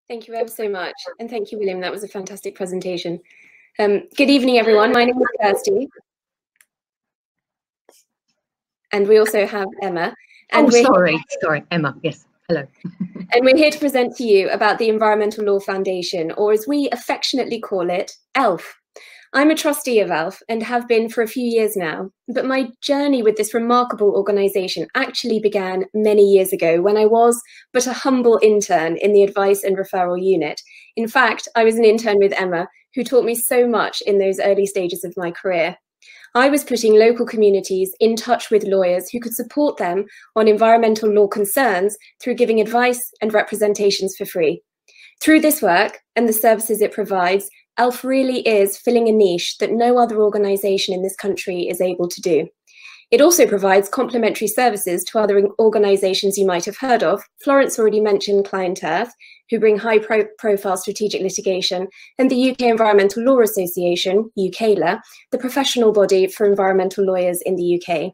Thank you ever so much. And thank you, William. That was a fantastic presentation. Good evening, everyone. My name is Kirsty. And we also have Emma. And sorry, Emma, yes, hello. And we're here to present to you about the Environmental Law Foundation, or as we affectionately call it, ELF. I'm a trustee of ELF and have been for a few years now, but my journey with this remarkable organisation actually began many years ago when I was but a humble intern in the advice and referral unit. In fact, I was an intern with Emma, who taught me so much in those early stages of my career. I was putting local communities in touch with lawyers who could support them on environmental law concerns through giving advice and representations for free. Through this work and the services it provides, ELF really is filling a niche that no other organisation in this country is able to do. It also provides complementary services to other organisations you might have heard of. Florence already mentioned Client Earth, who bring high-profile strategic litigation, and the UK Environmental Law Association, UKLA, the professional body for environmental lawyers in the UK.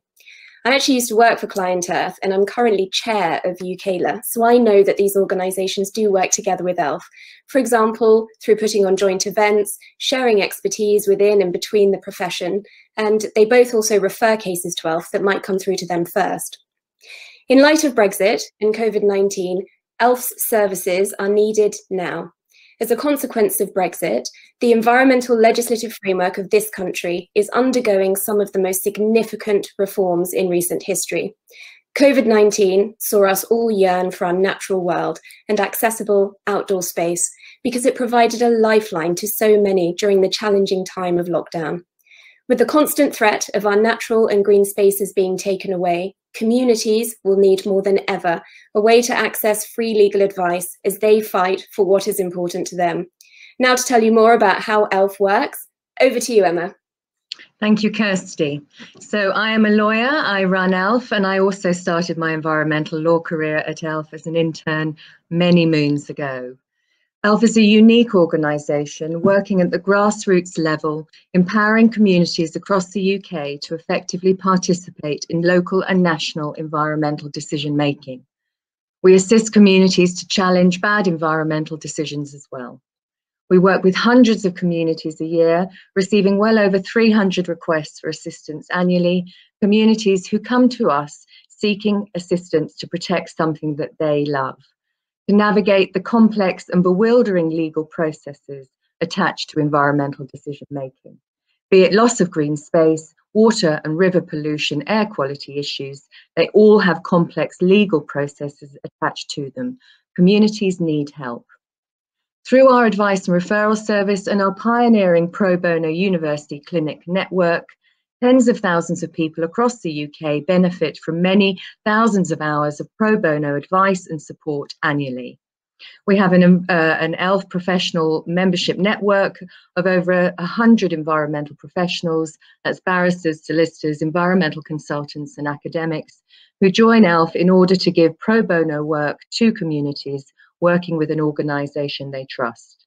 I actually used to work for Client Earth, and I'm currently chair of UKLA, so I know that these organisations do work together with ELF. For example, through putting on joint events, sharing expertise within and between the profession, and they both also refer cases to ELF that might come through to them first. In light of Brexit and COVID-19, ELF's services are needed now. As a consequence of Brexit, the environmental legislative framework of this country is undergoing some of the most significant reforms in recent history. COVID-19 saw us all yearn for our natural world and accessible outdoor space because it provided a lifeline to so many during the challenging time of lockdown. With the constant threat of our natural and green spaces being taken away, communities will need more than ever a way to access free legal advice as they fight for what is important to them. Now to tell you more about how ELF works, over to you, Emma. Thank you, Kirsty. So I am a lawyer, I run ELF, and I also started my environmental law career at ELF as an intern many moons ago. ELF is a unique organisation working at the grassroots level, empowering communities across the UK to effectively participate in local and national environmental decision making. We assist communities to challenge bad environmental decisions as well. We work with hundreds of communities a year, receiving well over 300 requests for assistance annually, communities who come to us seeking assistance to protect something that they love, to navigate the complex and bewildering legal processes attached to environmental decision making, be it loss of green space, water and river pollution, air quality issues. They all have complex legal processes attached to them. Communities need help. Through our advice and referral service and our pioneering pro bono university clinic network, tens of thousands of people across the UK benefit from many thousands of hours of pro bono advice and support annually. We have an ELF professional membership network of over 100 environmental professionals, that's barristers, solicitors, environmental consultants and academics, who join ELF in order to give pro bono work to communities working with an organisation they trust.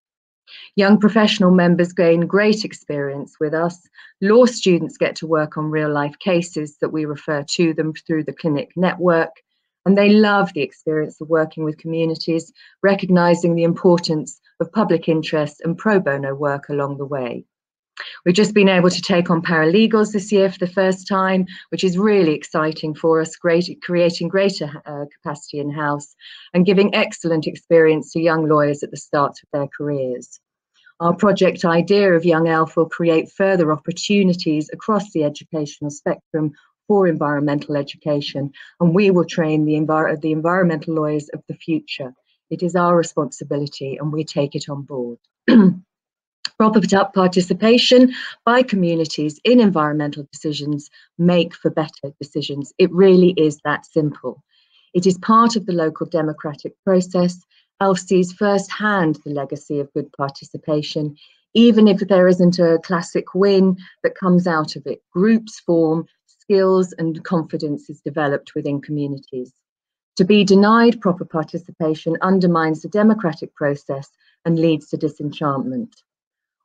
Young professional members gain great experience with us. Law students get to work on real-life cases that we refer to them through the clinic network, and they love the experience of working with communities, recognising the importance of public interest and pro bono work along the way. We've just been able to take on paralegals this year for the first time, which is really exciting for us, creating greater capacity in-house and giving excellent experience to young lawyers at the start of their careers. Our project idea of Young ELF will create further opportunities across the educational spectrum for environmental education, and we will train the environmental lawyers of the future. It is our responsibility and we take it on board. Proper participation by communities in environmental decisions make for better decisions. It really is that simple. It is part of the local democratic process. ELF sees firsthand the legacy of good participation, even if there isn't a classic win that comes out of it. Groups form, skills and confidence is developed within communities. To be denied proper participation undermines the democratic process and leads to disenchantment.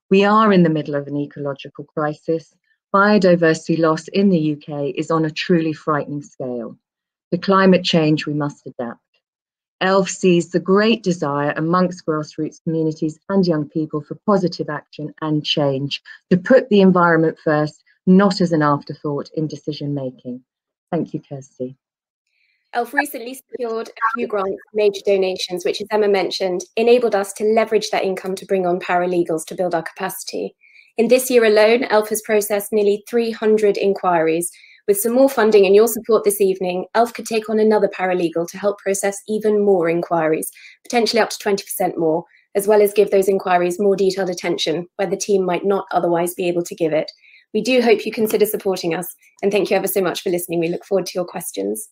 We are in the middle of an ecological crisis. Biodiversity loss in the UK is on a truly frightening scale. To climate change, we must adapt. ELF sees the great desire amongst grassroots communities and young people for positive action and change, to put the environment first, not as an afterthought in decision making. Thank you, Kirsty. ELF recently secured a few grants, major donations, which, as Emma mentioned, enabled us to leverage that income to bring on paralegals to build our capacity. In this year alone, ELF has processed nearly 300 inquiries. With some more funding and your support this evening, ELF could take on another paralegal to help process even more inquiries, potentially up to 20% more, as well as give those inquiries more detailed attention where the team might not otherwise be able to give it. We do hope you consider supporting us, and thank you ever so much for listening. We look forward to your questions.